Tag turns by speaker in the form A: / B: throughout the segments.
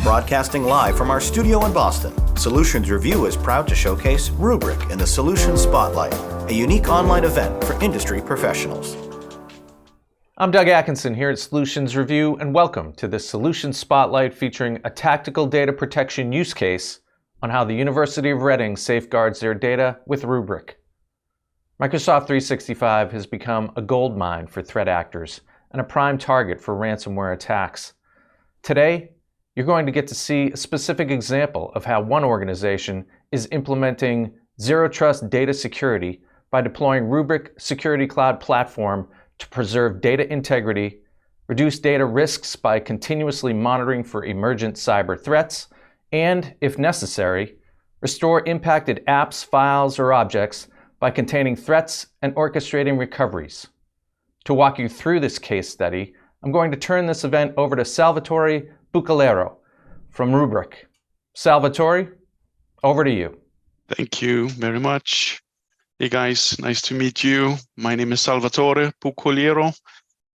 A: Broadcasting live from our studio in Boston, Solutions Review is proud to showcase Rubrik in the Solutions Spotlight, a unique online event for industry professionals.
B: I'm Doug Atkinson here at Solutions Review, and welcome to this Solutions Spotlight featuring a tactical data protection use case on how the University of Reading safeguards their data with Rubrik. Microsoft 365 has become a goldmine for threat actors and a prime target for ransomware attacks. Today, you're going to get to see a specific example of how one organization is implementing Zero Trust data security by deploying Rubrik Security Cloud Platform to preserve data integrity, reduce data risks by continuously monitoring for emergent cyber threats, and, if necessary, restore impacted apps, files, or objects by containing threats and orchestrating recoveries. To walk you through this case study, I'm going to turn this event over to Salvatore Bucalero from Rubrik. Salvatore, over to you.
C: Thank you very much. Hey guys, nice to meet you. My name is Salvatore Bucalero.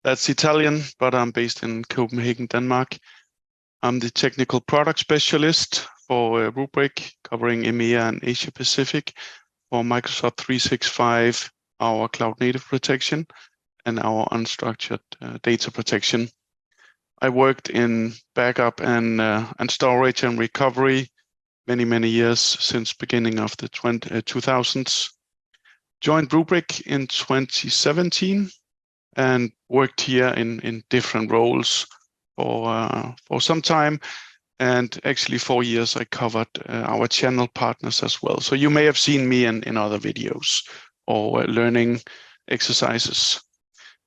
C: That's Italian, but I'm based in Copenhagen, Denmark. I'm the technical product specialist for Rubrik, covering EMEA and Asia Pacific for Microsoft 365, our cloud native protection, and our unstructured data protection. I worked in backup and storage and recovery many years since beginning of the 2000s. Joined Rubrik in 2017 and worked here in different roles for some time. And actually 4 years I covered our channel partners as well. So you may have seen me in other videos or learning exercises.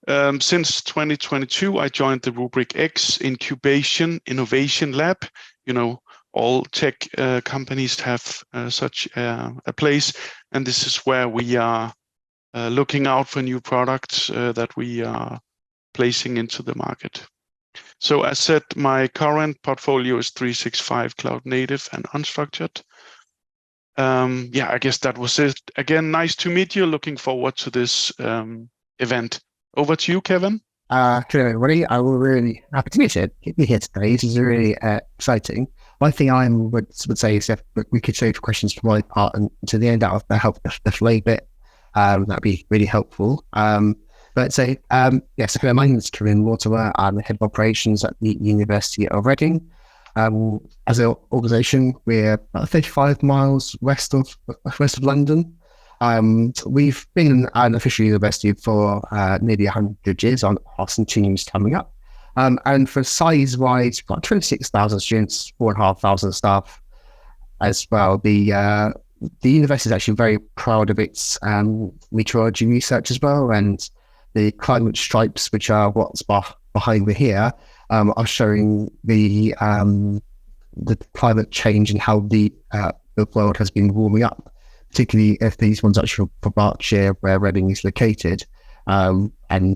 C: Since 2022, I joined the Rubrik X Incubation Innovation Lab. You know, all tech companies have such a place, and this is where we are looking out for new products that we are placing into the market. So as said, my current portfolio is 365 Cloud Native and unstructured. I guess that was it. Again, nice to meet you. Looking forward to this event. Over to you, Kevin.
D: Hello, everybody. I will really happy to meet you. Keep me here today. This is really exciting. One thing I would say is if we could save questions for my part and to the end, that would help the flow bit. That'd be really helpful. My name is Kevin Mortimer. I'm the head of operations at the University of Reading. As an organisation, we're about 35 miles west of London. We've been an official university for nearly 100 years on our centennials coming up. And for size-wise, we've got 26,000 students, 4,500 staff as well. The university is actually very proud of its meteorology research as well, and the climate stripes, which are what's behind me here, are showing the climate change and how the world has been warming up. Particularly if these ones actually for Berkshire, where Reading is located, and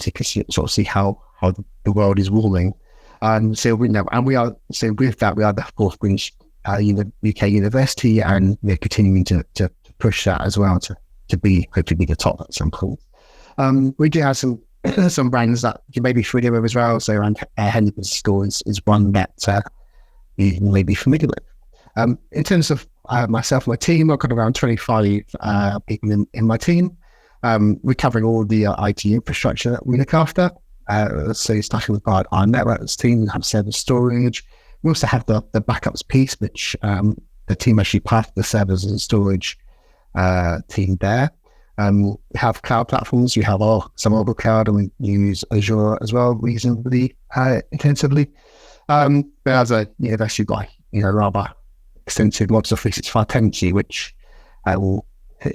D: you can sort of see how the world is warming. So with that, we are the fourth British UK university, and we're continuing to push that as well to hopefully be the top at some point. We do have some brands that you may be familiar with as well. So Henderson School is one that you may be familiar with. In terms of myself and my team, I've got around 25 people in my team. We're covering all the IT infrastructure that we look after. So starting with our networks team, we have server storage. We also have the backups piece, which the team actually part of the servers and storage team there. We have cloud platforms. We have some mobile cloud, and we use Azure as well reasonably intensively. But as a university, you've got rather extensive Microsoft 365 tenancy, which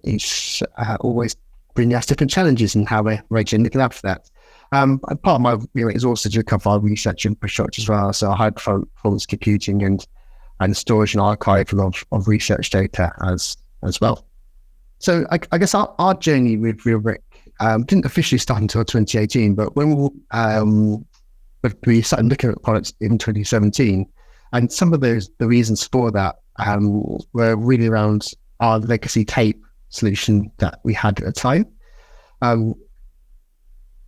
D: is always bringing us different challenges in how we're looking after that. Part of my is also to cover our research infrastructure as well, so high performance computing and storage and archiving of research data as well. So I guess our journey with Rubrik didn't officially start until 2018, but when we started looking at products in 2017, and some of the reasons for that were really around our legacy tape solution that we had at the time.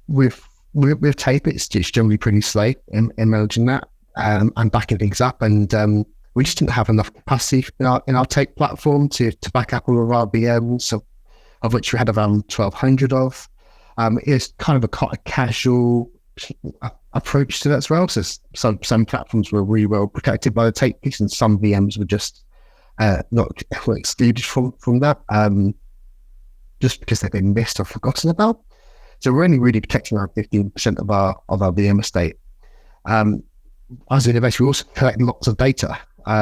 D: With tape, it's generally pretty slow in managing that and backing things up. And we just didn't have enough capacity in our tape platform to back up all of our VMs, of which we had around 1,200 of. It's kind of a casual approach to that as well. So some platforms were really well protected by the tape piece, and some VMs were just were excluded from that, just because they've been missed or forgotten about. So we're only really protecting around 15% of our VM estate. As an innovation, we also collect lots of data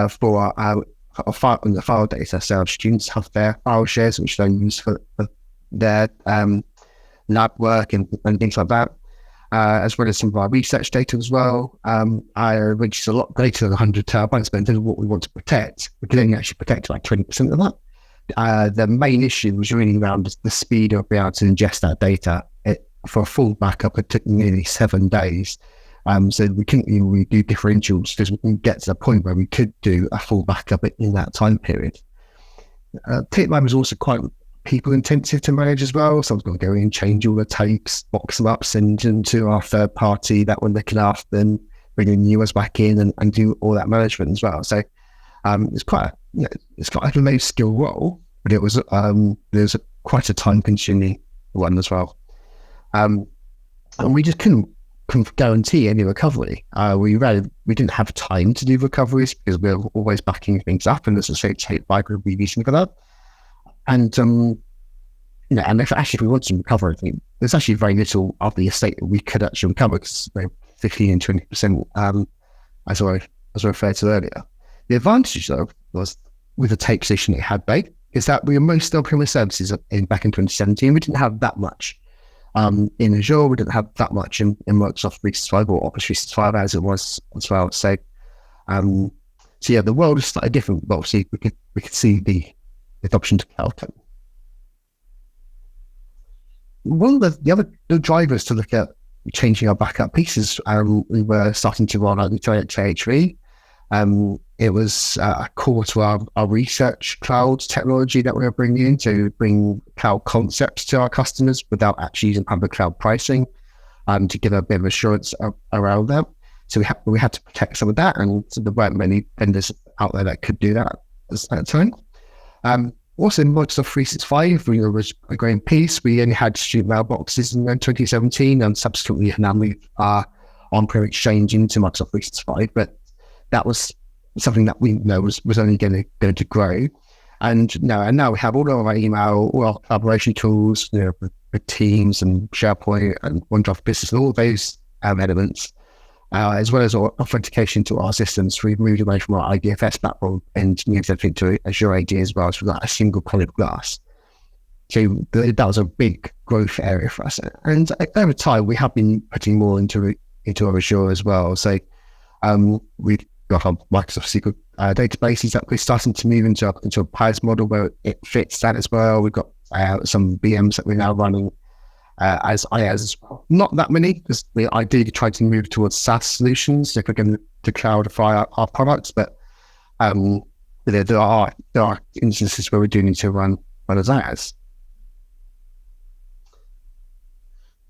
D: for our file data. So our students have their file shares, which they use for their lab work and things like that, as well as some of our research data as well, which is a lot greater than 100 terabytes, but in terms of what we want to protect, we can only actually protect like 20% of that. The main issue was really around the speed of being able to ingest that data. For a full backup, it took nearly 7 days. So we couldn't really do differentials because we can get to the point where we could do a full backup in that time period. Tape lab was also quite people intensive to manage as well. So I was going to go in, change all the tapes, box them up, send them to our third party that were looking after them, bring the new ones back in and do all that management as well. So it's quite a low skill role, but it was quite a time consuming one as well. And we just couldn't guarantee any recovery. We didn't have time to do recoveries because we were always backing things up, and there's a tape library we're using for that. And and if we want to recover anything, there's actually very little of the estate that we could actually recover, because 15 and 20%, as I referred to earlier. The advantage though was with the tape station it had back is that we were most on-premise services back in 2017. We didn't have that much. In Azure, we didn't have that much in Microsoft 365 or Office 365 as it was as well. So yeah, the world is slightly different, but obviously we could see the adoption to cloud. One of the other drivers to look at changing our backup pieces, we were starting to roll out the JHV. It was a core to our research cloud technology that we were bringing in to bring cloud concepts to our customers without actually using public cloud pricing, to give a bit of assurance around that. So we had to protect some of that, and so there weren't many vendors out there that could do that at that time. Also in Microsoft 365, we were a growing piece. We only had student mailboxes in 2017, and subsequently have now moved our on-prem exchange into Microsoft 365, but that was something that we know was only going to grow. And now we have all of our email, all our collaboration tools, with Teams and Sharepoint and OneDrive Business and all those elements, as well as our authentication to our systems. We've moved away from our IDFS platform and moved everything to Azure AD as well. So we've got a single pane of glass. So that was a big growth area for us. And over time, we have been putting more into our Azure as well. So we've got our Microsoft SQL databases that we're starting to move into a PaaS model where it fits that as well. We've got some VMs that we're now running as IaaS as well. Not that many, because we ideally try to move towards SaaS solutions if we're going to cloudify our products. But there are instances where we do need to run as IaaS.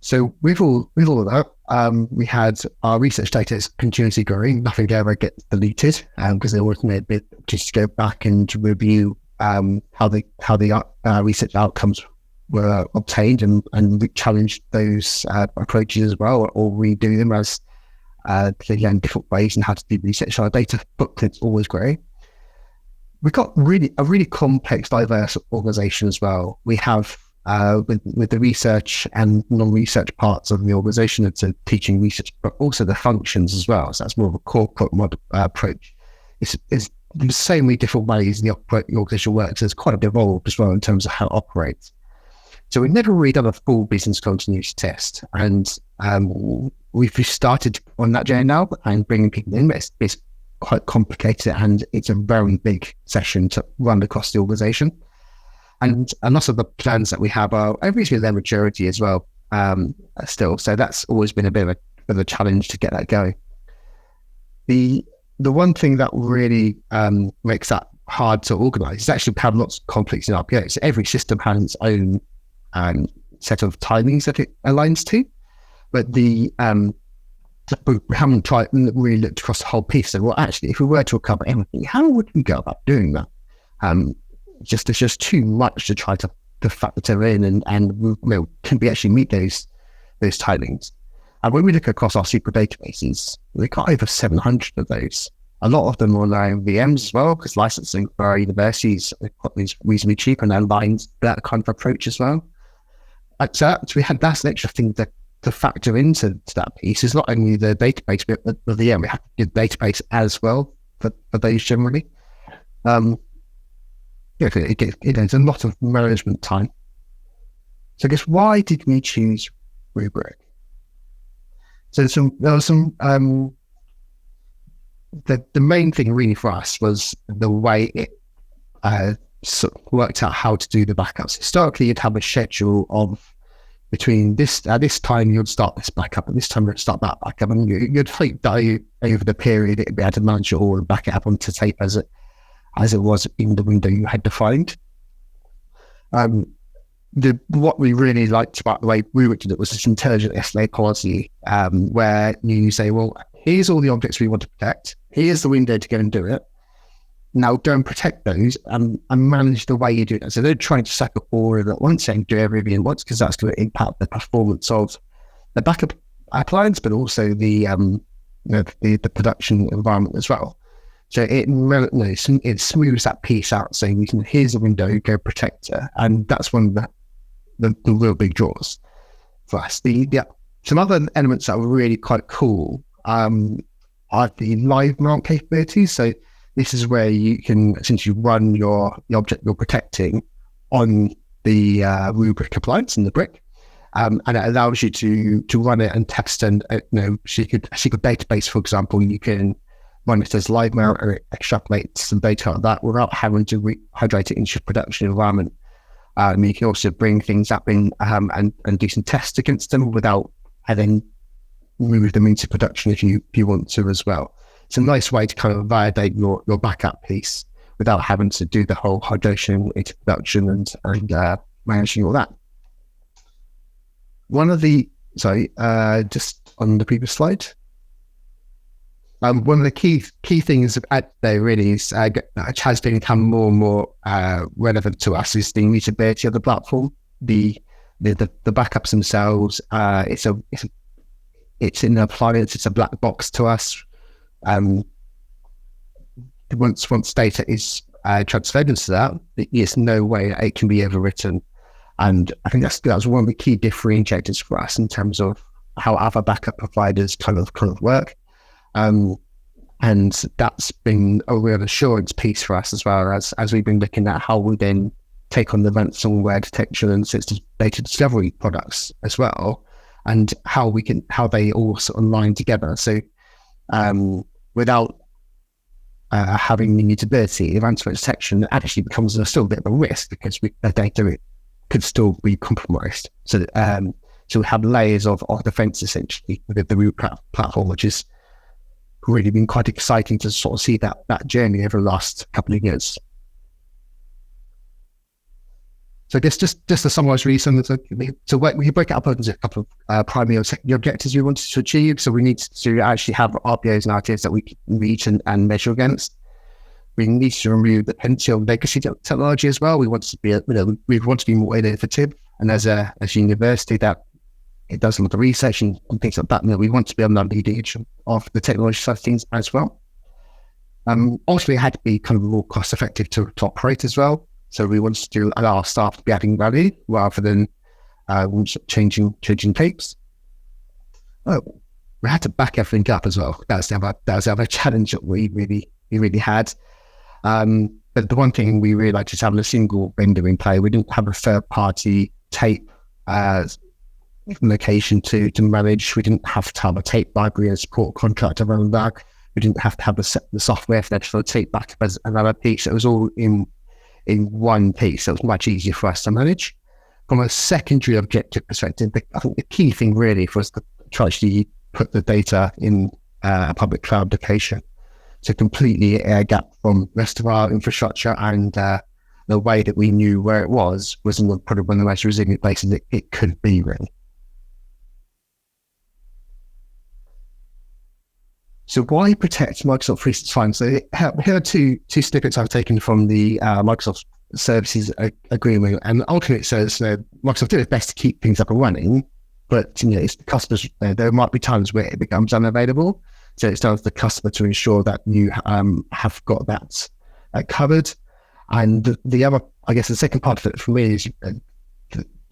D: So with all of that, we had our research data is continuously growing. Nothing ever gets deleted because they always made a bit just to go back and review how the research outcomes were obtained and challenge those approaches as well, or redo them as they learn different ways and how to do research. Our data footprint's always growing. We've got a really complex, diverse organization as well. We have with the research and non-research parts of the organization, it's a teaching research, but also the functions as well. So that's more of a corporate approach. There's so many different ways the organization works. It's quite evolved as well in terms of how it operates. So we've never really done a full business continuity test, and we've started on that journey now and bringing people in. It's quite complicated, and it's a very big session to run across the organization. And lots of the plans that we have are obviously their maturity as well, still. So that's always been a bit of a challenge to get that going. The one thing that really makes that hard to organize is actually we have lots of conflicts in RPA. So every system has its own set of timings that it aligns to, but the but we haven't really looked across the whole piece. So, well, actually, if we were to recover everything, how would we go about doing that? There's just too much to try to factor in, and can we actually meet those tilings? And when we look across our super databases, we've got over 700 of those. A lot of them are on our own VMs as well, because licensing for our universities is reasonably cheap and aligns that kind of approach as well. So that's an extra thing to factor into that piece. Is not only the database bit, but we have to do the database as well for those generally. It's a lot of management time. So I guess, why did we choose Rubrik? So there was some the main thing really for us was the way it sort of worked out how to do the backups. Historically, you'd have a schedule of between at this time you'd start this backup, at this time you'd start that backup, and you'd hope that over the period it'd be able to manage it all and back it up onto tape as it was in the window you had defined. What we really liked about the way we looked at it was this intelligent SLA policy, where you say, well, here's all the objects we want to protect. Here's the window to go and do it. Now go and protect those and manage the way you do it. So they're trying to suck up all of it at once and do everything at once, because that's going to impact the performance of the backup appliance, but also the production environment as well. So it smooths that piece out, saying here's the window, go protect it. And that's one of the real big draws for us. Some other elements that were really quite cool are the live mount capabilities. So this is where you can essentially run the object you're protecting on the Rubrik appliance in the brick. And it allows you to run it and test, and SQL database, for example, you can run it as live mount or extrapolate some data out of that without having to rehydrate it into your production environment. You can also bring things up in and do some tests against them without having move them into production if you want to as well. It's a nice way to kind of validate your backup piece without having to do the whole hydration into production and managing all that. Just on the previous slide. One of the key things there really is, which has become more and more relevant to us, is the immutability of the platform. The backups themselves, it's in the appliance, it's a black box to us. Once data is transferred into that, there's no way that it can be overwritten. And I think that's one of the key differentiators for us in terms of how other backup providers kind of work. And that's been a real assurance piece for us, as well as we've been looking at how we then take on the ransomware detection and data discovery products as well, and how they all sort of line together. So without having the immutability, ransomware detection actually becomes still a bit of a risk, because the data could still be compromised. So we have layers of defense essentially within the Rubrik platform, which is really been quite exciting to sort of see that journey over the last couple of years. So I guess just to summarize really, so we break it up into a couple of primary and secondary objectives we wanted to achieve. So we need to actually have RPOs and RTOs that we can reach and measure against. We need to remove the dependency on legacy technology as well. We want to be, we want to be more innovative, and as a university that it does a lot of research and things like that, we want to be on the leading edge of the technology side of things as well. Also, it had to be kind of more cost effective to operate as well. So we wanted to allow our staff to be adding value rather than changing tapes. We had to back everything up as well. That was the other challenge that we really had. But the one thing we really liked is having a single vendor in play. We didn't have a third party tape location to manage. We didn't have to have a tape library and support contractor running back. We didn't have to have the software for the tape backup as another piece. It was all in one piece. So it was much easier for us to manage. From a secondary objective perspective, I think the key thing really was to try to put the data in a public cloud location to completely air gap from the rest of our infrastructure, and the way that we knew where it was probably one of the most resilient places it could be, really. So why protect Microsoft 365? So here are two snippets I've taken from the Microsoft Services Agreement, and ultimately it says Microsoft did its best to keep things up and running, but it's the customers. There might be times where it becomes unavailable, so it's down to the customer to ensure that you have got that covered. And the other, I guess, the second part of it for me is,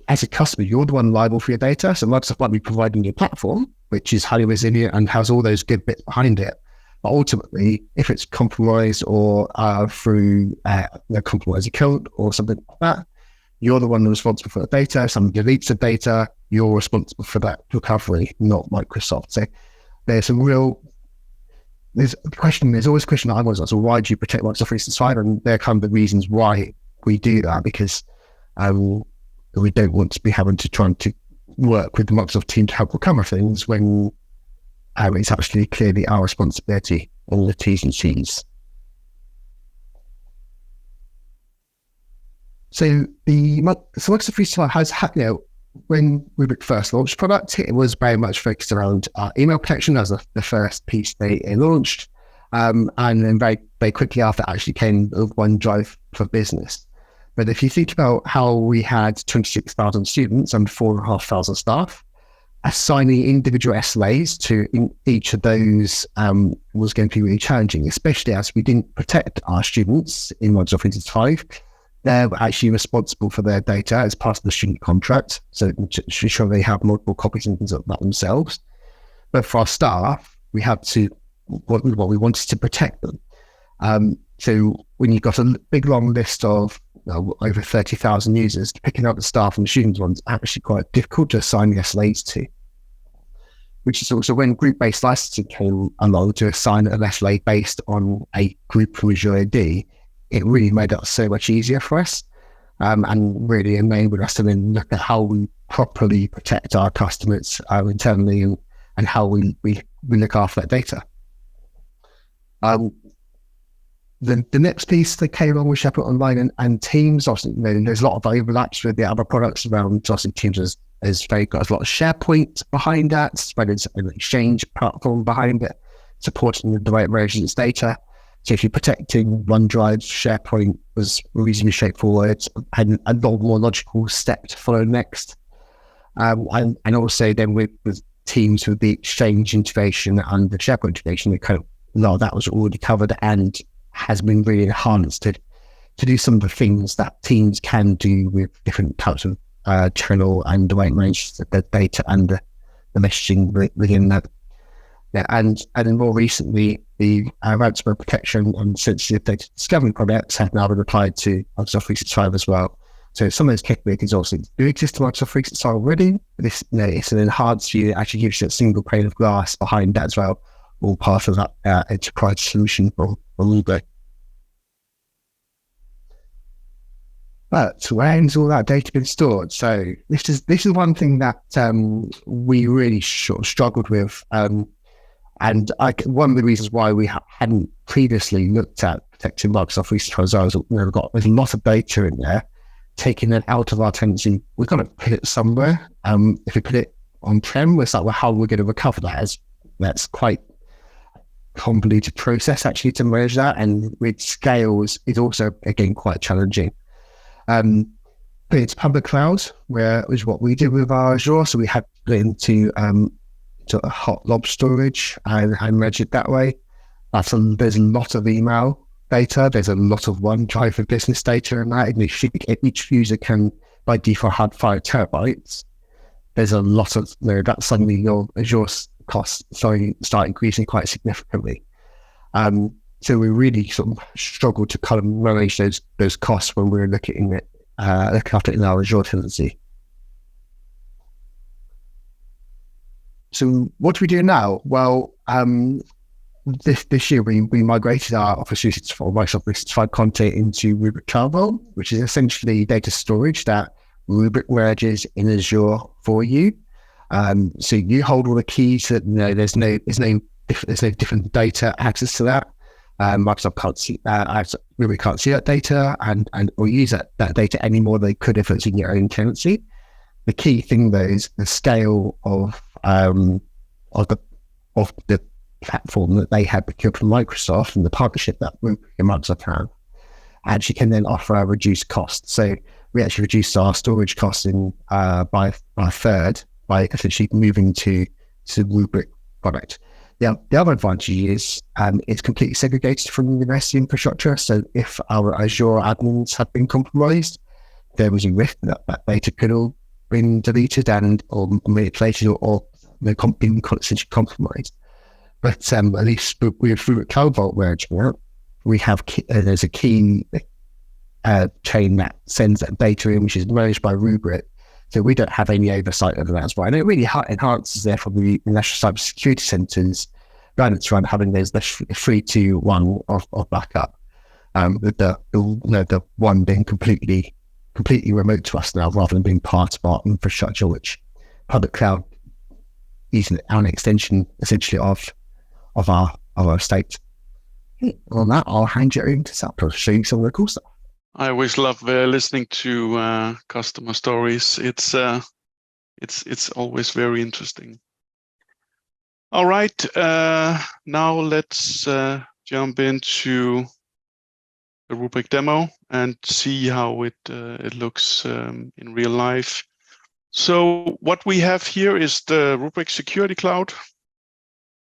D: as a customer, you're the one liable for your data. So Microsoft might be providing your platform, which is highly resilient and has all those good bits behind it. But ultimately, if it's compromised or through a compromised account or something like that, you're the one responsible for the data. If someone deletes the data, you're responsible for that recovery, not Microsoft. So there's always a question that I was asked, so why do you protect Microsoft 365? And there are kind of the reasons why we do that, because we don't want to be having to try to work with the Microsoft team to help recover things when it's actually clearly our responsibility on the T's and C's. So Microsoft 365 has had, when Rubrik first launched product, it was very much focused around email protection as the first piece they launched. And then very, very quickly after actually came OneDrive for Business. But if you think about how we had 26,000 students and 4,500 staff, assigning individual SLAs to each of those was going to be really challenging, especially as we didn't protect our students in Microsoft 365. They're actually responsible for their data as part of the student contract, so to ensure they have multiple copies and things like that themselves. But for our staff, we had to, what we wanted to protect them. So when you've got a big long list of over 30,000 users, picking out the staff and the students ones actually quite difficult to assign the SLAs to. Which is also when group-based licensing came along to assign an SLA based on a group from Azure AD, it really made it so much easier for us, and really enabled us to then look at how we properly protect our customers internally and how we look after that data. The next piece that came along with Sharepoint Online and Teams, obviously, there's a lot of overlaps with the other products around. Obviously, Teams has got a lot of Sharepoint behind that, spread an Exchange platform behind it, supporting the right versions of data. So if you're protecting OneDrive, SharePoint was reasonably straightforward and a lot more logical step to follow next. And also then with Teams, with the Exchange integration and the SharePoint integration, a lot of that was already covered and has been really enhanced to do some of the things that Teams can do with different types of channel and the right range of the data and the messaging within that. Yeah, and then more recently, the ransomware protection and sensitive data discovery products have now been applied to Microsoft 365 as well. So some of those capabilities also do exist in Microsoft 365 already, but it's an enhanced view that actually gives you a single pane of glass behind that as well, all part of that enterprise solution from Rubrik. But where's all that data been stored? So this is one thing that we really sort of struggled with. And one of the reasons why we hadn't previously looked at protecting Microsoft 365 is there's a lot of data in there. Taking it out of our tenancy, we've got to put it somewhere. If we put it on-prem, it's like, well, how are we going to recover that? That's quite convoluted process actually to manage that. And with scales, it's also, again, quite challenging. Put it to public cloud, where is what we did with our Azure. So we had to put it into a hot lob storage and manage it that way. There's a lot of email data. There's a lot of OneDrive for business data in that. And each user can, by default, have 5 terabytes. There's a lot of, that suddenly your Azure costs start increasing quite significantly. So we really sort of struggled to kind of manage those costs when we were looking after it in our Azure tenancy. So what do we do now? Well, this year we migrated our Office 365 Microsoft 365 content into Rubrik Cloud Vault, which is essentially data storage that Rubrik manages in Azure for you. So you hold all the keys. So that there's no different data access to that. Microsoft can't see Rubrik can't see that data and or use that data any more than they could if it's in your own tenancy. The key thing though is the scale of the platform that they had procured from Microsoft and the partnership that Rubrik and Microsoft have actually can then offer a reduced cost. So we actually reduced our storage costs by a third by essentially moving to Rubrik product. The other advantage is it's completely segregated from the university infrastructure. So if our Azure admins had been compromised, there was a risk that data could all been deleted or manipulated or been essentially compromised. But at least through Cloud Vault management, we have there's a key chain that sends that data in, which is managed by Rubrik. So we don't have any oversight over that as well. And it really enhances, therefore, the National Cybersecurity Centre's guidance around having those 3-2-1 of backup, with the one being completely remote to us now, rather than being part of our infrastructure, which public cloud is an extension, essentially, of our estate. On that, I'll hand you over to Sal to show you some of the cool stuff.
C: I always love listening to customer stories. It's always very interesting. All right, now let's jump into the Rubrik demo and see how it looks in real life. So what we have here is the Rubrik Security Cloud.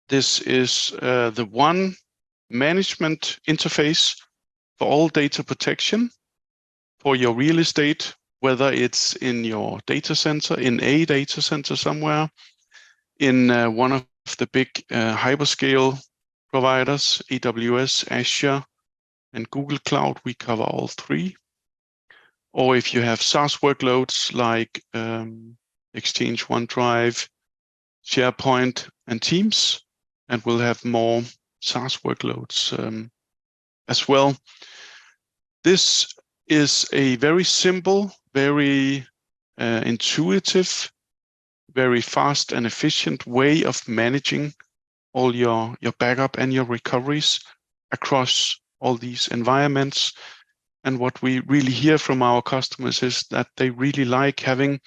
C: This is the one management interface for all data protection for your real estate, whether it's in your data center, in a data center somewhere, in one of the big hyperscale providers, AWS, Azure, and Google Cloud. We cover all three. Or if you have SaaS workloads like Exchange, OneDrive, Sharepoint, and Teams, and we'll have more SaaS workloads as well. This is a very simple, very intuitive, very fast and efficient way of managing all your backup and your recoveries across all these environments. And what we really hear from our customers is that they really like having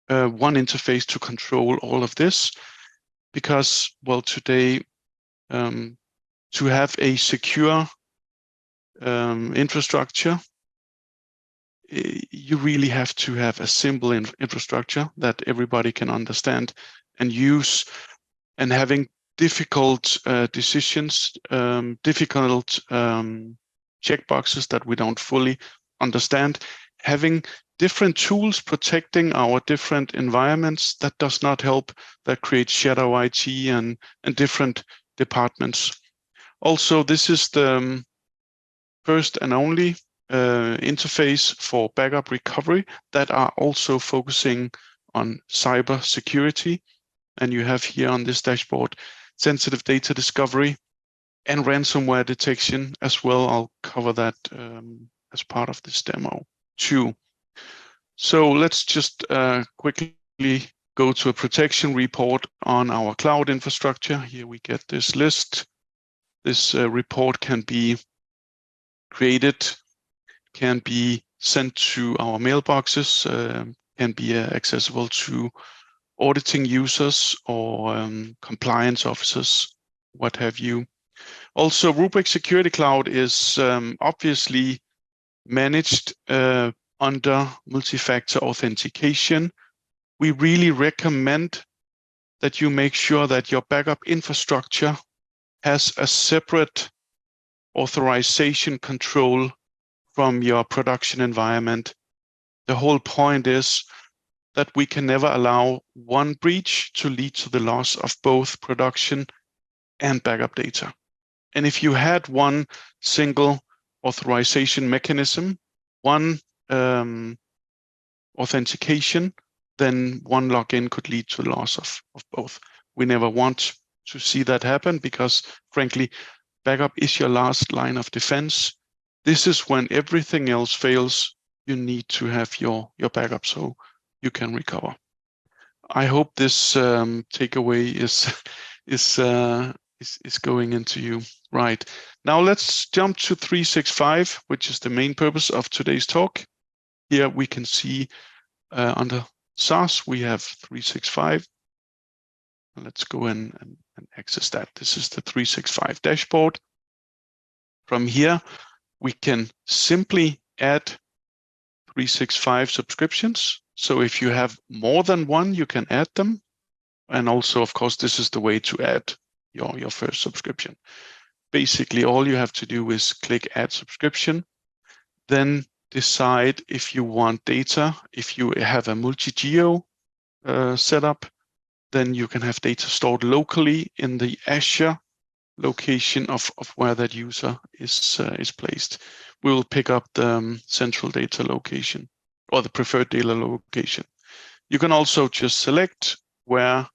C: one interface to control all of this, because, well, today, to have a secure infrastructure, you really have to have a simple infrastructure that everybody can understand and use. And having difficult decisions, difficult checkboxes that we don't fully understand, having different tools protecting our different environments, that does not help, that creates shadow IT and different departments. Also, this is the first and only interface for backup recovery that are also focusing on cyber security. And you have here on this dashboard sensitive data discovery and ransomware detection as well. I'll cover that as part of this demo too. So let's just quickly go to a protection report on our cloud infrastructure. Here we get this list. This report can be created, can be sent to our mailboxes, can be accessible to auditing users or compliance officers, what have you. Also, Rubrik Security Cloud is obviously managed under multi-factor authentication. We really recommend that you make sure that your backup infrastructure has a separate authorization control from your production environment. The whole point is that we can never allow one breach to lead to the loss of both production and backup data. And if you had one single authorization mechanism, one authentication, then one login could lead to the loss of both. We never want to see that happen because, frankly, backup is your last line of defense. This is when everything else fails, you need to have your backup so you can recover. I hope this takeaway is going into you. Right. Now let's jump to 365, which is the main purpose of today's talk. Here we can see under SaaS, we have 365. Let's go in and and access that. This is the 365 dashboard. From here, we can simply add 365 subscriptions. So if you have more than one, you can add them. And also, of course, this is the way to add your first subscription. Basically, all you have to do is click Add Subscription, then decide if you want data. If you have a multi-geo setup, then you can have data stored locally in the Azure location of where that user is placed. We will pick up the central data location or the preferred data location. You can also just select where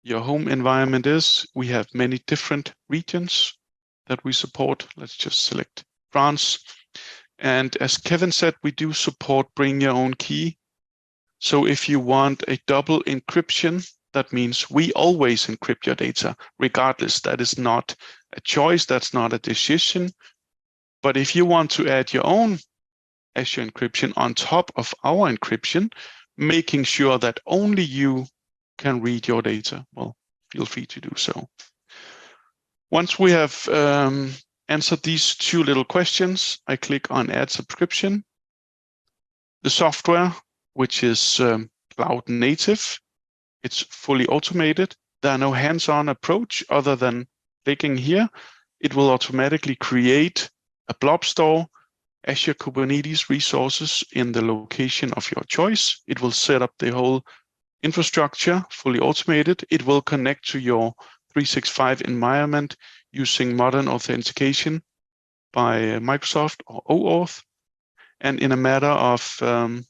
C: your home environment is. We have many different regions that we support. Let's just select France. And as Kevin said, we do support bring your own key. So if you want a double encryption, that means we always encrypt your data, regardless. That is not a choice, that's not a decision. But if you want to add your own Azure encryption on top of our encryption, making sure that only you can read your data, well, feel free to do so. Once we have answered these two little questions, I click on Add Subscription. The software, which is cloud native, it's fully automated. There are no hands-on approach other than clicking here. It will automatically create a blob store, Azure Kubernetes resources in the location of your choice. It will set up the whole infrastructure, fully automated. It will connect to your 365 environment using modern authentication by Microsoft or OAuth. And in a matter of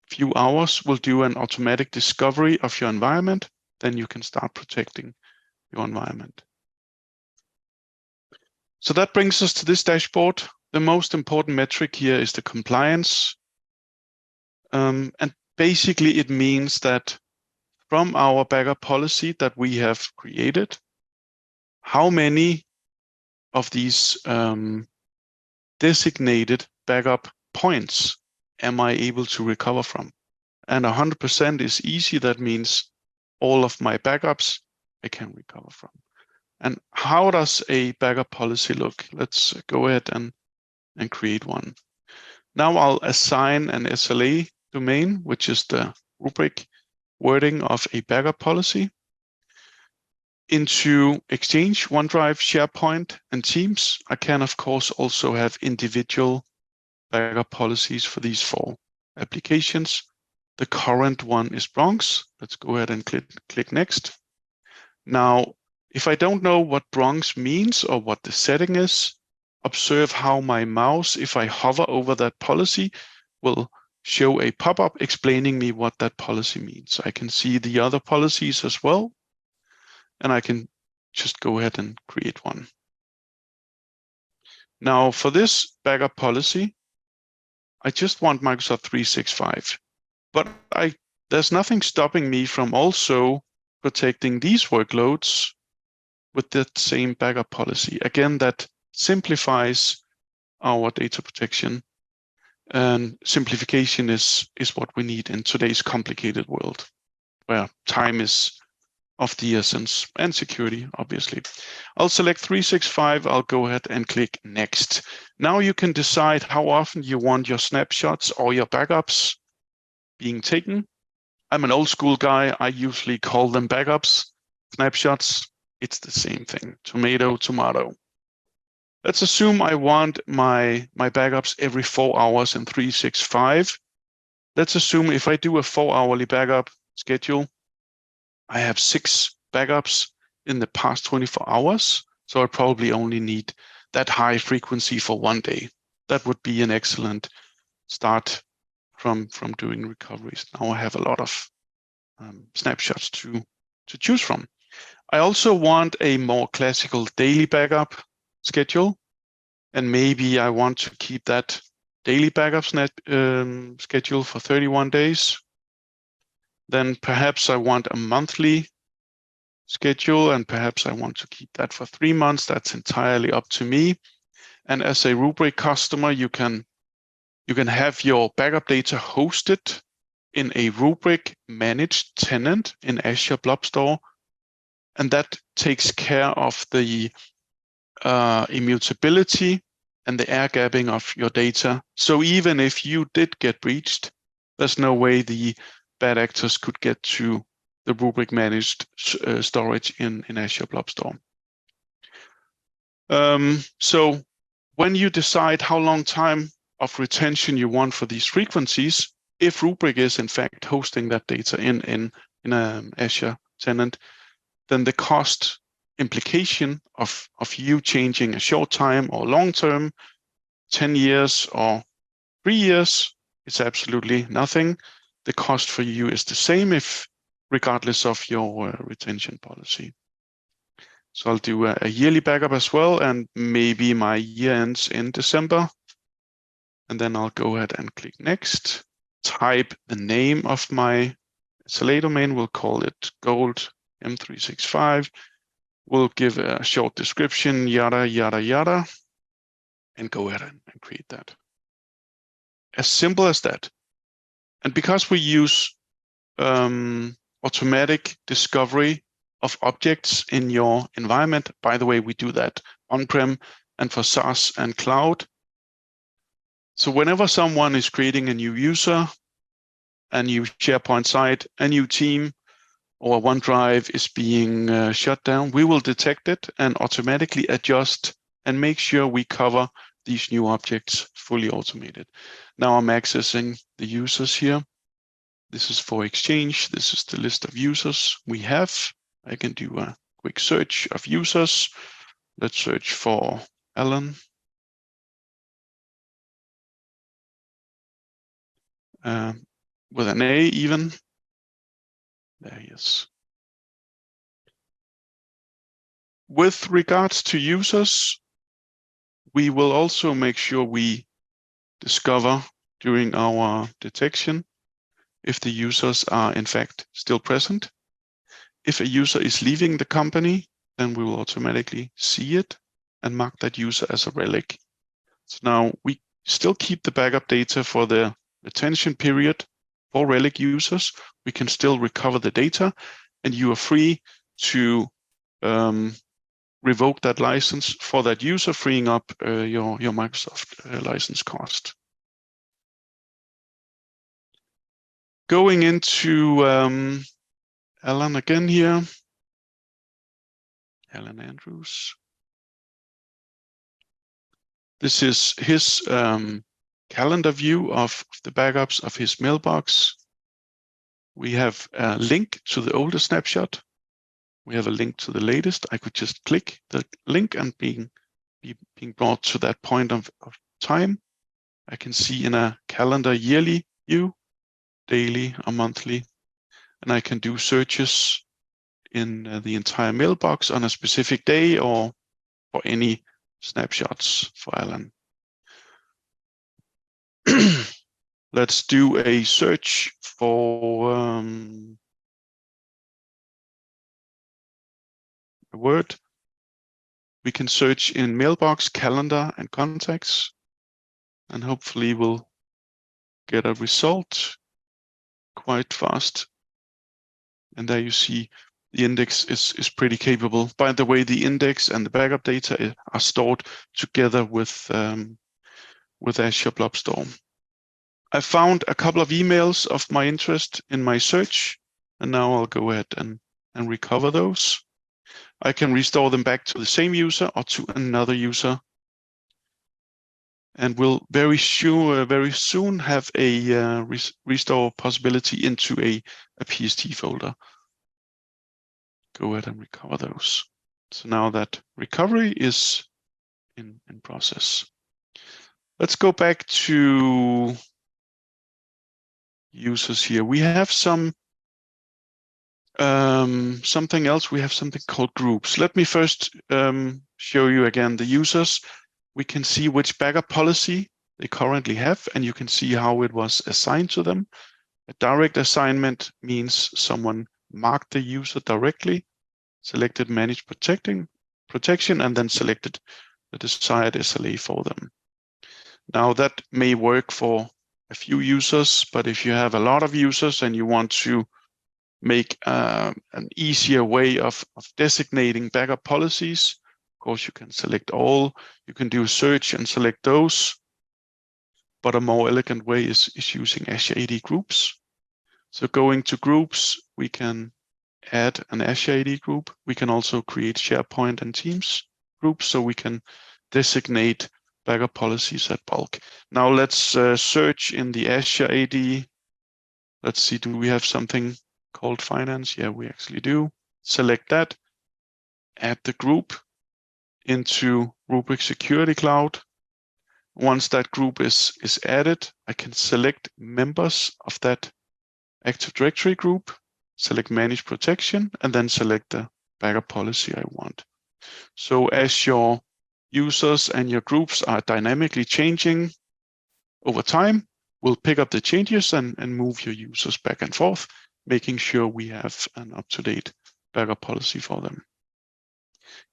C: few hours, we'll do an automatic discovery of your environment. Then you can start protecting your environment. So that brings us to this dashboard. The most important metric here is the compliance. And basically it means that from our backup policy that we have created, how many of these designated backup points am I able to recover from? And 100% is easy. That means all of my backups I can recover from. And how does a backup policy look? Let's go ahead and create one. Now I'll assign an SLA domain, which is the Rubrik wording of a backup policy. Into Exchange, OneDrive, Sharepoint, and Teams, I can, of course, also have individual backup policies for these 4 applications. The current one is Bronx. Let's go ahead and click Next. Now, if I don't know what Bronx means or what the setting is, observe how my mouse, if I hover over that policy, will show a pop-up explaining me what that policy means. I can see the other policies as well, and I can just go ahead and create one. Now, for this backup policy, I just want Microsoft 365, but there's nothing stopping me from also protecting these workloads with that same backup policy. Again, that simplifies our data protection, and simplification is what we need in today's complicated world, where time is of the essence and security, obviously. I'll select 365. I'll go ahead and click Next. Now you can decide how often you want your snapshots or your backups being taken. I'm an old school guy. I usually call them backups. Snapshots, it's the same thing. Tomato, tomato. Let's assume I want my backups every 4 hours in 365. Let's assume if I do a 4-hourly backup schedule, I have 6 backups in the past 24 hours. So I probably only need that high frequency for 1 day. That would be an excellent start from doing recoveries. Now I have a lot of snapshots to choose from. I also want a more classical daily backup schedule, and maybe I want to keep that daily backup schedule for 31 days. Then perhaps I want a monthly schedule, and perhaps I want to keep that for 3 months. That's entirely up to me. And as a Rubrik customer, you can have your backup data hosted in a Rubrik managed tenant in Azure Blob Store and that takes care of the immutability and the air gapping of your data. So even if you did get breached, there's no way the bad actors could get to the Rubrik managed storage in Azure Blob Storm. So when you decide how long time of retention you want for these frequencies, if Rubrik is in fact hosting that data in an Azure tenant, then the cost implication of you changing a short time or long term, 10 years or 3 years, it's absolutely nothing. The cost for you is the same regardless of your retention policy. So I'll do a yearly backup as well, and maybe my year ends in December. And then I'll go ahead and click next. Type the name of my SLA domain. We'll call it Gold M365. We'll give a short description, yada, yada, yada, and go ahead and create that. As simple as that. And because we use automatic discovery of objects in your environment, by the way, we do that on-prem and for SaaS and cloud. So whenever someone is creating a new user, a new SharePoint site, a new team, or OneDrive is being shut down, we will detect it and automatically adjust and make sure we cover these new objects fully automated. Now I'm accessing the users here. This is for Exchange. This is the list of users we have. I can do a quick search of users. Let's search for Alan. With an A even. There he is. With regards to users, we will also make sure we discover during our detection if the users are in fact still present. If a user is leaving the company, then we will automatically see it and mark that user as a relic. So now we still keep the backup data for the retention period for relic users. We can still recover the data, and you are free to revoke that license for that user, freeing up your Microsoft license cost. Going into Alan again here, Alan Andrews. This is his calendar view of the backups of his mailbox. We have a link to the older snapshot. We have a link to the latest. I could just click the link and being brought to that point of time. I can see in a calendar yearly view, daily or monthly, and I can do searches in the entire mailbox on a specific day or for any snapshots for Alan. Let's do a search for a word. We can search in mailbox, calendar, and contacts, and hopefully we'll get a result quite fast. And there you see the index is pretty capable. By the way, the index and the backup data are stored together with Azure Blob Storm. I found a couple of emails of my interest in my search, and now I'll go ahead and recover those. I can restore them back to the same user or to another user. And we'll very soon have a restore possibility into a PST folder. Go ahead and recover those. So now that recovery is in process. Let's go back to users here. We have something else. We have something called groups. Let me first show you again the users. We can see which backup policy they currently have, and you can see how it was assigned to them. A direct assignment means someone marked the user directly, selected manage protection, and then selected the desired SLA for them. Now that may work for a few users, but if you have a lot of users and you want to make an easier way of designating backup policies. Of course, you can select all. You can do a search and select those. But a more elegant way is using Azure AD groups. So going to groups, we can add an Azure AD group. We can also create SharePoint and Teams groups, so we can designate backup policies at bulk. Now let's search in the Azure AD. Let's see, do we have something called finance? Yeah, we actually do. Select that, add the group into Rubrik Security Cloud. Once that group is added, I can select members of that Active Directory group, select Manage Protection, and then select the backup policy I want. So as your users and your groups are dynamically changing over time, we'll pick up the changes and move your users back and forth, making sure we have an up-to-date backup policy for them.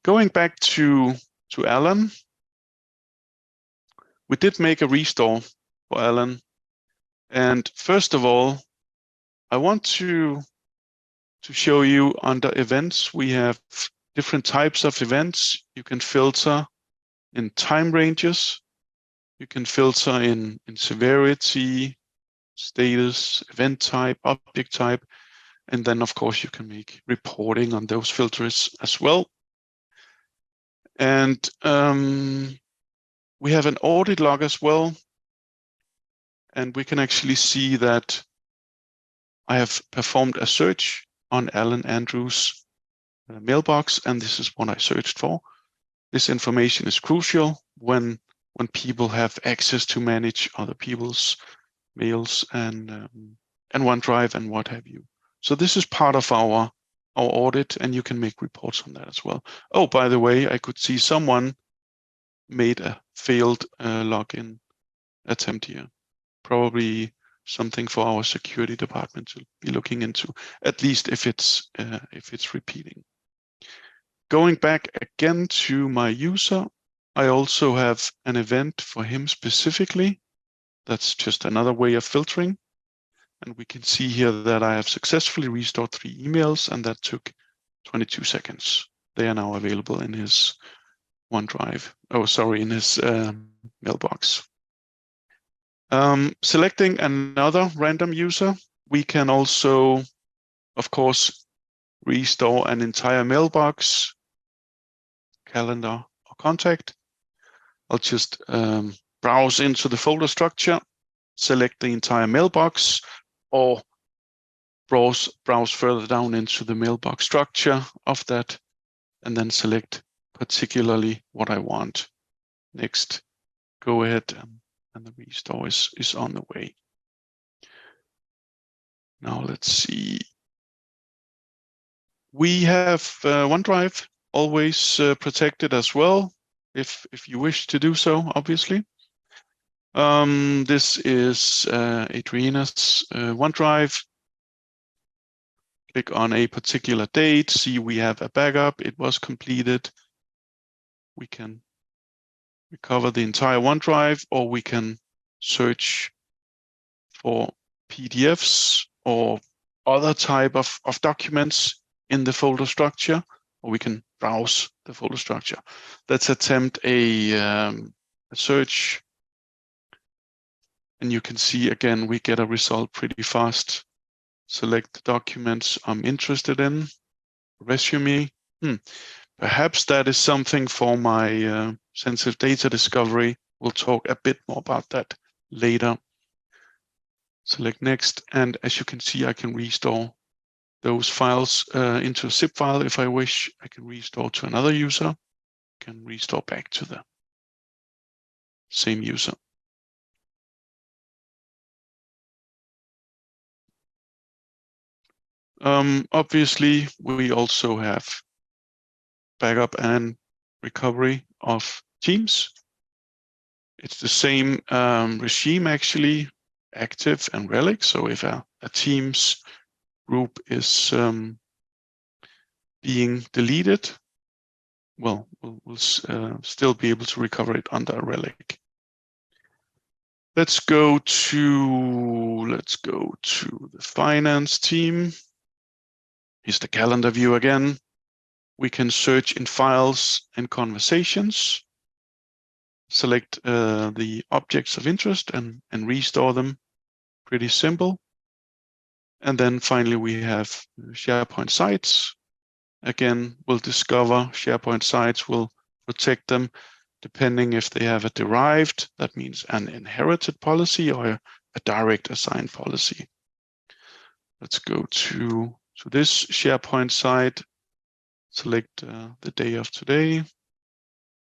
C: Going back to Alan, we did make a restore for Alan. And first of all, I want to show you under events, we have different types of events. You can filter in time ranges. You can filter in severity, status, event type, object type. And then of course you can make reporting on those filters as well. And we have an audit log as well. And we can actually see that I have performed a search on Alan Andrews' mailbox, and this is what I searched for. This information is crucial when people have access to manage other people's mails and OneDrive and what have you. So this is part of our audit, and you can make reports on that as well. Oh, by the way, I could see someone made a failed login attempt here. Probably something for our security department to be looking into, at least if it's repeating. Going back again to my user, I also have an event for him specifically. That's just another way of filtering. And we can see here that I have successfully restored 3 emails, and that took 22 seconds. They are now available in his OneDrive. Oh, sorry, in his mailbox. Selecting another random user, we can also, of course, restore an entire mailbox, calendar, or contact. I'll just browse into the folder structure, select the entire mailbox, or browse further down into the mailbox structure of that, and then select particularly what I want. Next, go ahead and the restore is on the way. Now let's see. We have OneDrive always protected as well, if you wish to do so, obviously. This is Adriana's OneDrive. Click on a particular date, see we have a backup, it was completed. We can recover the entire OneDrive, or we can search for PDFs or other type of documents in the folder structure, or we can browse the folder structure. Let's attempt a search. And you can see again, we get a result pretty fast. Select the documents I'm interested in. Resume. Perhaps that is something for my sensitive data discovery. We'll talk a bit more about that later. Select next, and as you can see, I can restore those files into a zip file if I wish. I can restore to another user. I can restore back to the same user. Obviously, we also have backup and recovery of Teams. It's the same regime, actually, active and relic. So if a Teams group is being deleted, well, we'll still be able to recover it under a relic. Let's go to the finance team. Here's the calendar view again. We can search in files and conversations, select the objects of interest and restore them. Pretty simple. And then finally, we have SharePoint sites. Again, we'll discover SharePoint sites, we'll protect them depending if they have a derived, that means an inherited policy, or a direct assigned policy. Let's go to this SharePoint site, select the day of today,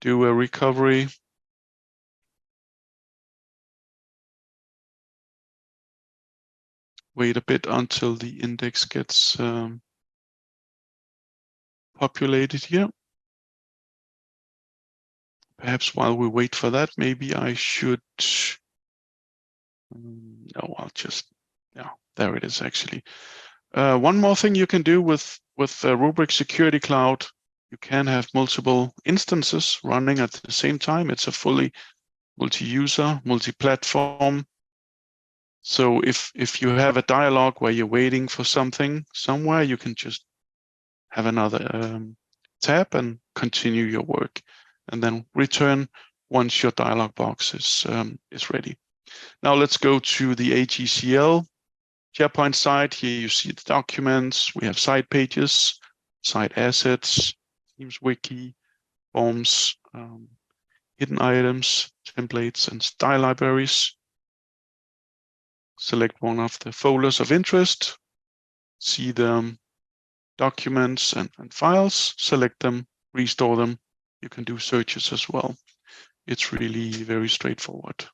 C: do a recovery. Wait a bit until the index gets populated here. Perhaps while we wait for that, maybe I should, no, I'll just, yeah, there it is actually. One more thing you can do with Rubrik Security Cloud, you can have multiple instances running at the same time. It's a fully multi-user, multi-platform. So if you have a dialogue where you're waiting for something somewhere, you can just have another tab and continue your work, and then return once your dialog box is ready. Now let's go to the AGCL SharePoint site. Here you see the documents. We have site pages, site assets, Teams wiki, forms, hidden items, templates, and style libraries. Select one of the folders of interest, see the documents and files, select them, restore them. You can do searches as well. It's really very straightforward.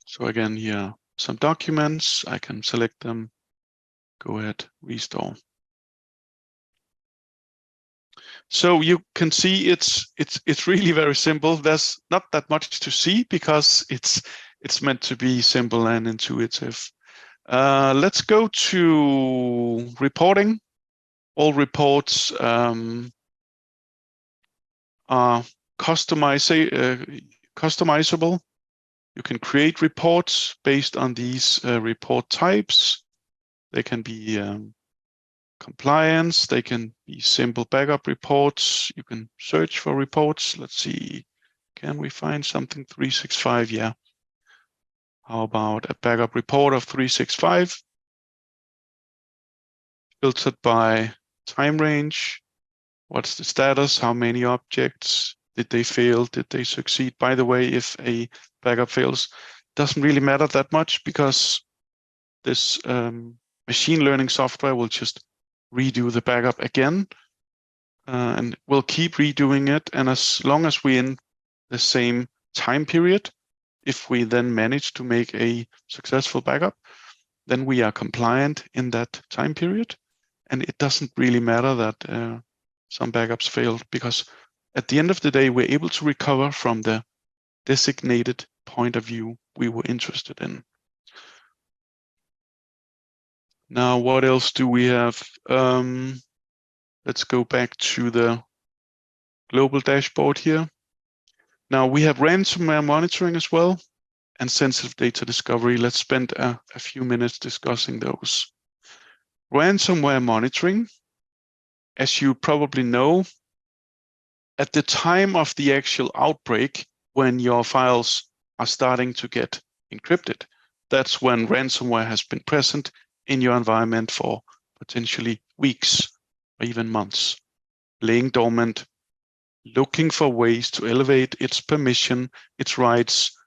C: So again, here, some documents, I can select them, go ahead, restore. So you can see it's really very simple. There's not that much to see because it's meant to be simple and intuitive. Let's go to reporting. All reports are customizable. You can create reports based on these report types. They can be compliance, they can be simple backup reports. You can search for reports. Let's see, can we find something 365? Yeah. How about a backup report of 365? Filtered by time range. What's the status? How many objects? Did they fail? Did they succeed? By the way, if a backup fails, doesn't really matter that much because this machine learning software will just redo the backup again, and we'll keep redoing it. And as long as we're in the same time period, if we then manage to make a successful backup, then we are compliant in that time period. And it doesn't really matter that some backups failed, because at the end of the day, we're able to recover from the designated point of view we were interested in. Now, what else do we have? Let's go back to the global dashboard here. Now we have ransomware monitoring as well and sensitive data discovery. Let's spend a few minutes discussing those. Ransomware monitoring, as you probably know, at the time of the actual outbreak, when your files are starting to get encrypted, that's when ransomware has been present in your environment for potentially weeks or even months, laying dormant, looking for ways to elevate its permission, its rights,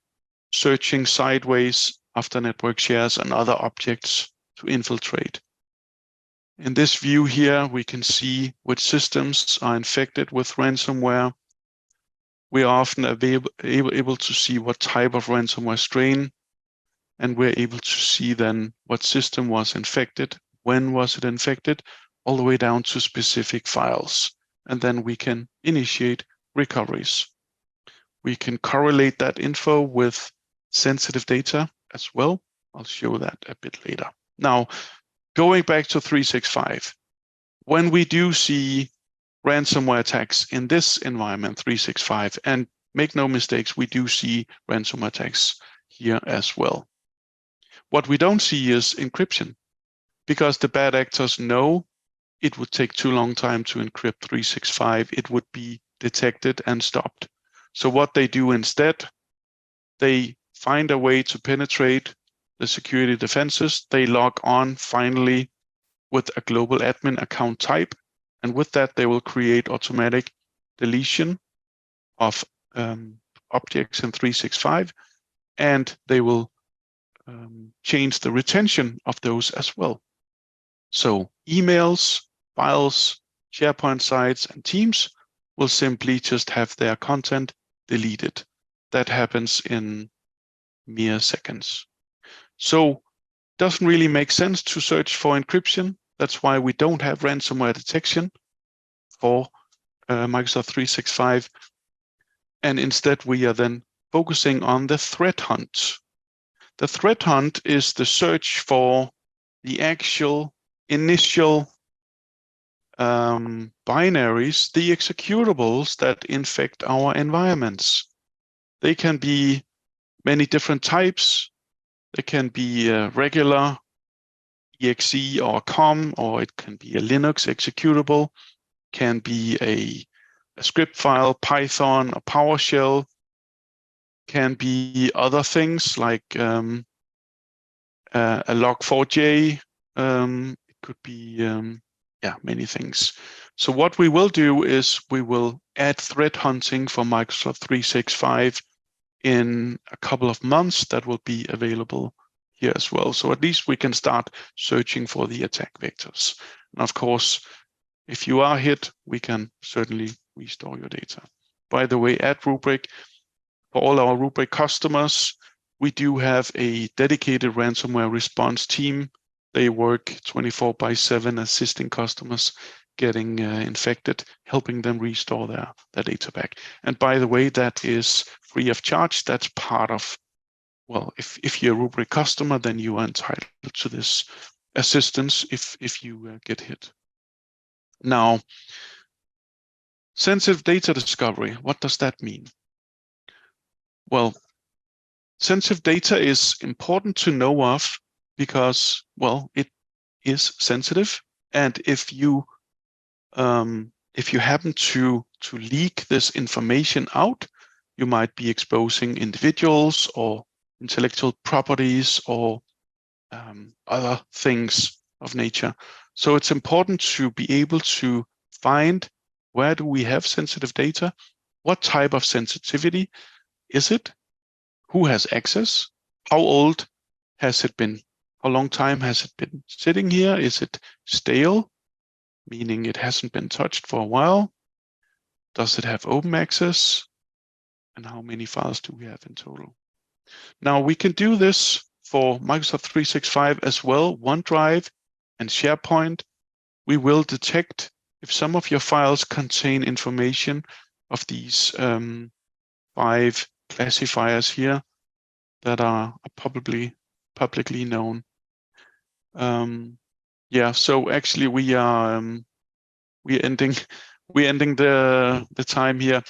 C: searching sideways after network shares and other objects to infiltrate. In this view here, we can see which systems are infected with ransomware. We are often able to see what type of ransomware strain, and we're able to see then what system was infected, when was it infected, all the way down to specific files. And then we can initiate recoveries. We can correlate that info with sensitive data as well. I'll show that a bit later. Now, going back to 365, when we do see ransomware attacks in this environment, 365, and make no mistakes, we do see ransomware attacks here as well. What we don't see is encryption, because the bad actors know it would take too long time to encrypt 365. It would be detected and stopped. So what they do instead, they find a way to penetrate the security defenses. They log on finally with a global admin account type. And with that, they will create automatic deletion of objects in 365. And they will change the retention of those as well. So emails, files, SharePoint sites, and Teams will simply just have their content deleted. That happens in mere seconds. So doesn't really make sense to search for encryption. That's why we don't have ransomware detection for Microsoft 365. And instead, we are then focusing on the threat hunt. The threat hunt is the search for the actual initial binaries, the executables that infect our environments. They can be many different types. They can be a regular exe or COM, or it can be a Linux executable, can be a script file, Python, or PowerShell, can be other things like a log4j. It could be many things. So what we will do is we will add threat hunting for Microsoft 365 in a couple of months. That will be available here as well. So at least we can start searching for the attack vectors. And of course, if you are hit, we can certainly restore your data. By the way, at Rubrik, for all our Rubrik customers, we do have a dedicated ransomware response team. They work 24/7 assisting customers getting infected, helping them restore their data back. And by the way, that is free of charge. That's part of, well, if you're a Rubrik customer, then you are entitled to this assistance if you get hit. Now, sensitive data discovery, what does that mean? Well, sensitive data is important to know of because, well, it is sensitive. And if you happen to leak this information out, you might be exposing individuals or intellectual properties or other things of nature. So it's important to be able to find, where do we have sensitive data? What type of sensitivity is it? Who has access? How old has it been? How long time has it been sitting here? Is it stale, meaning it hasn't been touched for a while? Does it have open access? And how many files do we have in total? Now we can do this for Microsoft 365 as well, OneDrive and SharePoint. We will detect if some of your files contain information of these 5 classifiers here that are probably publicly known. So actually we are we're ending the time here.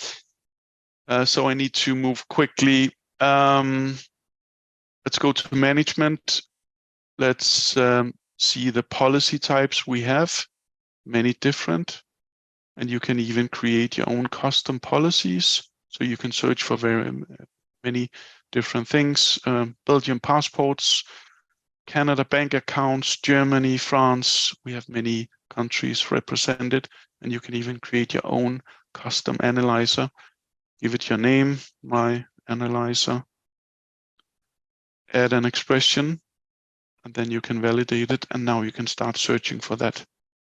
C: So I need to move quickly. Let's go to management. Let's see the policy types we have, many different, and you can even create your own custom policies. So you can search for very many different things. Belgian passports, Canada bank accounts, Germany, France. We have many countries represented, and you can even create your own custom analyzer. Give it your name, my analyzer. Add an expression, and then you can validate it. And now you can start searching for that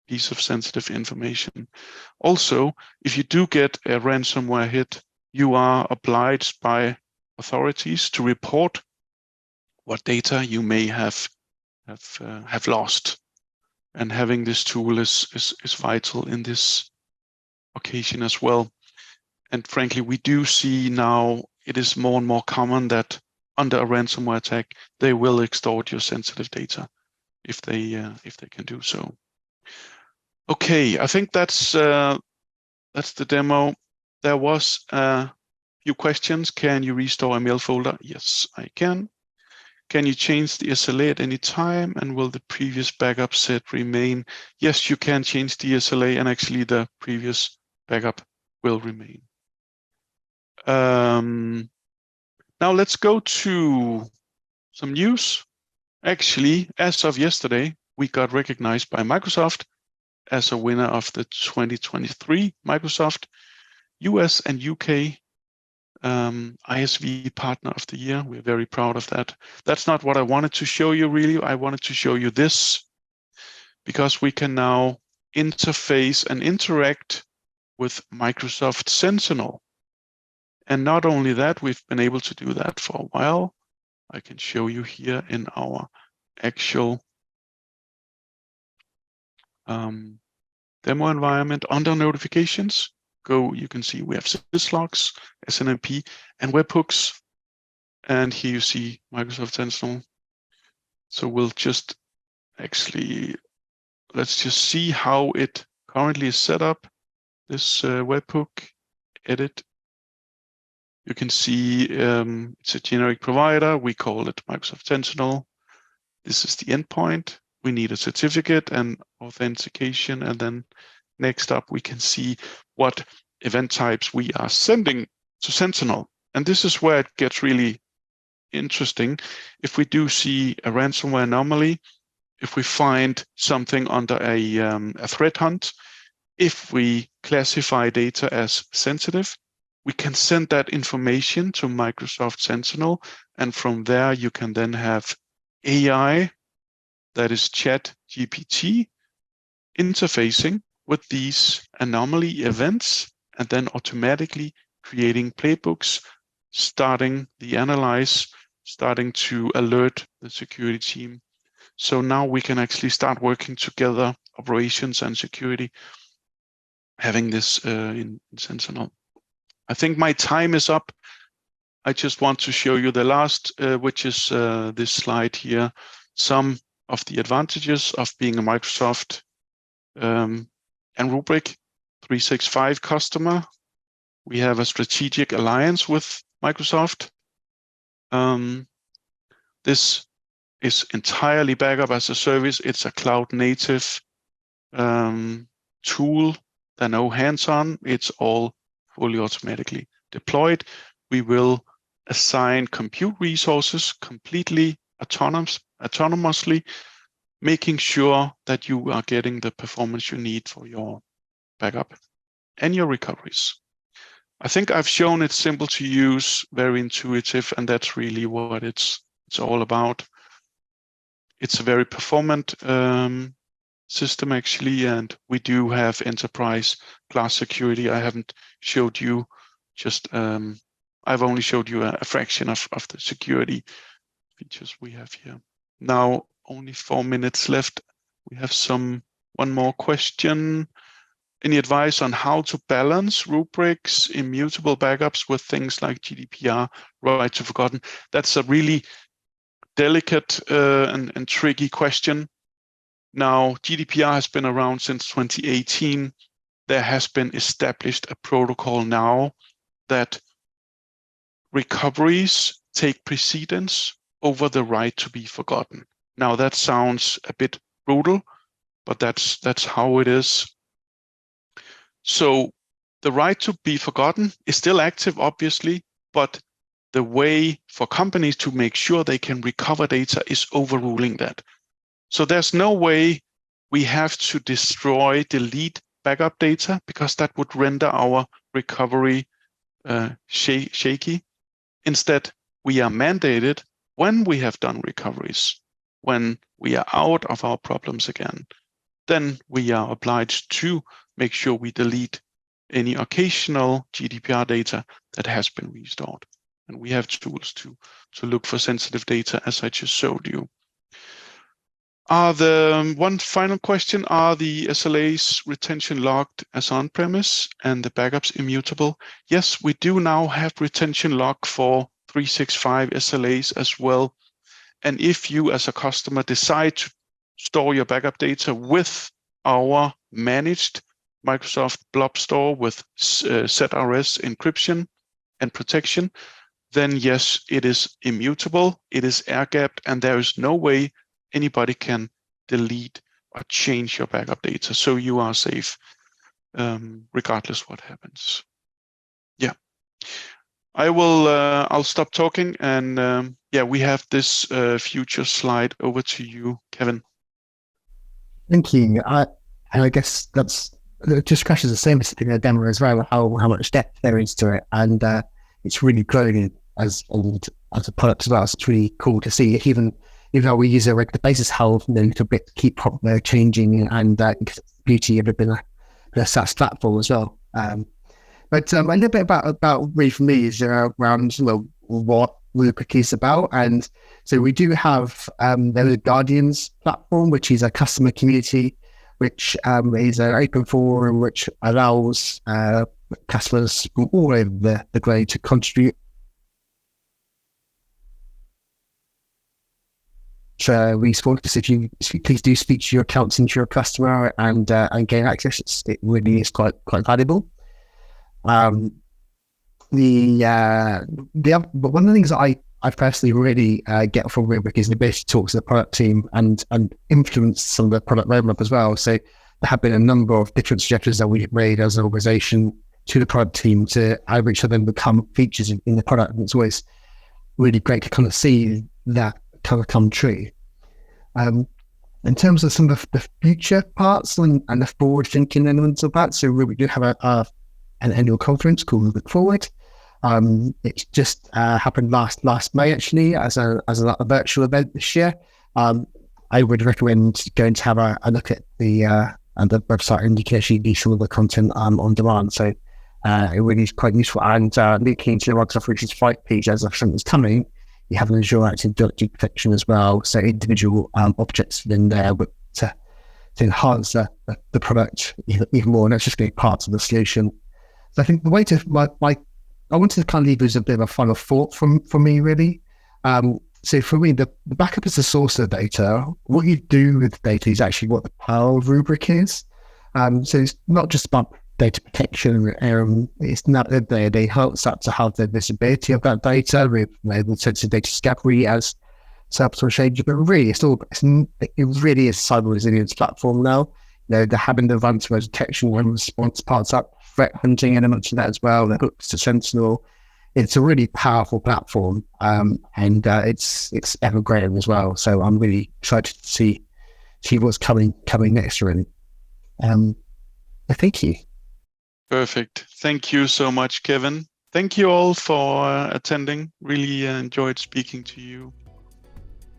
C: piece of sensitive information. Also, if you do get a ransomware hit, you are obliged by authorities to report what data you may have lost. And having this tool is vital in this occasion as well. And frankly, we do see now it is more and more common that under a ransomware attack, they will extort your sensitive data if they can do so. Okay, I think that's the demo. There was a few questions. Can you restore a mail folder? Yes, I can. Can you change the SLA at any time? And will the previous backup set remain? Yes, you can change the SLA, and actually the previous backup will remain. Now let's go to some news. Actually, as of yesterday, we got recognized by Microsoft as a winner of the 2023 Microsoft US and UK ISV Partner of the Year. We're very proud of that. That's not what I wanted to show you really. I wanted to show you this because we can now interface and interact with Microsoft Sentinel. And not only that, we've been able to do that for a while. I can show you here in our actual demo environment under notifications. You can see we have syslogs, SNMP, and webhooks. And here you see Microsoft Sentinel. So we'll just let's just see how it currently is set up. This webhook, edit. You can see it's a generic provider. We call it Microsoft Sentinel. This is the endpoint. We need a certificate and authentication. And then next up, we can see what event types we are sending to Sentinel. And this is where it gets really interesting. If we do see a ransomware anomaly, if we find something under a threat hunt, if we classify data as sensitive, we can send that information to Microsoft Sentinel. And from there, you can then have AI, that is ChatGPT, interfacing with these anomaly events and then automatically creating playbooks, starting the analyze, starting to alert the security team. So now we can actually start working together, operations and security, having this in Sentinel. I think my time is up. I just want to show you the last, which is this slide here, some of the advantages of being a Microsoft and Rubrik 365 customer. We have a strategic alliance with Microsoft. This is entirely backup as a service. It's a cloud native tool. There are no hands-on. It's all fully automatically deployed. We will assign compute resources completely autonomously, making sure that you are getting the performance you need for your backup and your recoveries. I think I've shown it simple to use, very intuitive, and that's really what it's all about. It's a very performant system actually, and we do have enterprise class security. I haven't showed you I've only showed you a fraction of the security features we have here. Now, only 4 minutes left. We have one more question. Any advice on how to balance Rubrik's immutable backups with things like GDPR, right to forgotten? That's a really delicate and tricky question. Now, GDPR has been around since 2018. There has been established a protocol now that recoveries take precedence over the right to be forgotten. Now, that sounds a bit brutal, but that's how it is. So the right to be forgotten is still active, obviously, but the way for companies to make sure they can recover data is overruling that. So there's no way we have to delete backup data, because that would render our recovery shaky. Instead, we are mandated when we have done recoveries, when we are out of our problems again, then we are obliged to make sure we delete any occasional GDPR data that has been restored. And we have tools to look for sensitive data, as I just showed you. One final question, are the SLAs retention locked as on-premise and the backups immutable? Yes, we do now have retention lock for 365 SLAs as well. And if you as a customer decide to store your backup data with our managed Microsoft Blob Store with ZRS encryption and protection, then yes, it is immutable, it is air-gapped, and there is no way anybody can delete or change your backup data. So you are safe regardless what happens. Yeah. I'll stop talking, and yeah, we have this future slide. Over to you, Kevin.
D: Thank you. I guess that's just crashes the same as in a demo as well, how much depth there is to it, and it's really growing as a product as well. So it's really cool to see, even though we use a regular basis, how a little bit keep changing, and beauty of it being a SaaS platform as well. But a little bit about really for me is around what Rubrik is about. And so we do have the Guardians platform, which is a customer community, which is an open forum which allows customers from all over the globe to contribute. So we support this. If you please do speak to your accountant, to your customer, and gain access, it really is quite valuable. But one of the things that I personally really get from Rubrik is the ability to talk to the product team and influence some of the product roadmap as well. So there have been a number of different suggestions that we've made as an organization to the product team to either each of them become features in the product. And it's always really great to kind of see that kind of come true. In terms of some of the future parts and the forward-thinking elements of that, so we do have an annual conference called Look Forward. It just happened last May actually as a virtual event this year. I would recommend going to have a look at the website, and you can actually do some of the content on demand. So it really is quite useful. And linking to the Microsoft 365 page as of something's coming, you have an Azure Active Directory protection as well. So individual objects within there to enhance the product even more. And that's just going to be parts of the solution. So I think the way to I wanted to kind of leave as a bit of a final thought from me, really. So for me, the backup is the source of data. What you do with the data is actually what the power of Rubrik is. So it's not just about data protection. It's not that they help us to have the visibility of that data with sensitive data discovery as subtle changes, but really it really is a cyber resilience platform now. They're having the ransomware detection and response parts up, threat hunting elements of that as well, the hooks to Sentinel. It's a really powerful platform, and it's ever growing as well. So I'm really excited to see what's coming next, really. Thank you.
C: Perfect. Thank you so much, Kevin. Thank you all for attending. Really enjoyed speaking to you.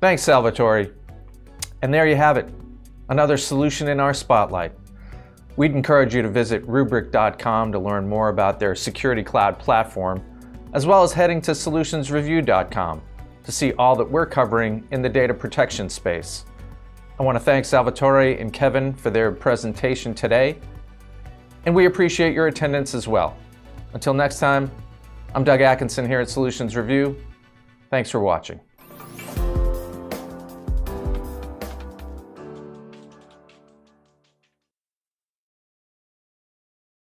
B: Thanks, Salvatore. And there you have it, another solution in our spotlight. We'd encourage you to visit Rubrik.com to learn more about their security cloud platform, as well as heading to solutionsreview.com to see all that we're covering in the data protection space. I want to thank Salvatore and Kevin for their presentation today, and we appreciate your attendance as well. Until next time, I'm Doug Atkinson here at Solutions Review. Thanks for watching.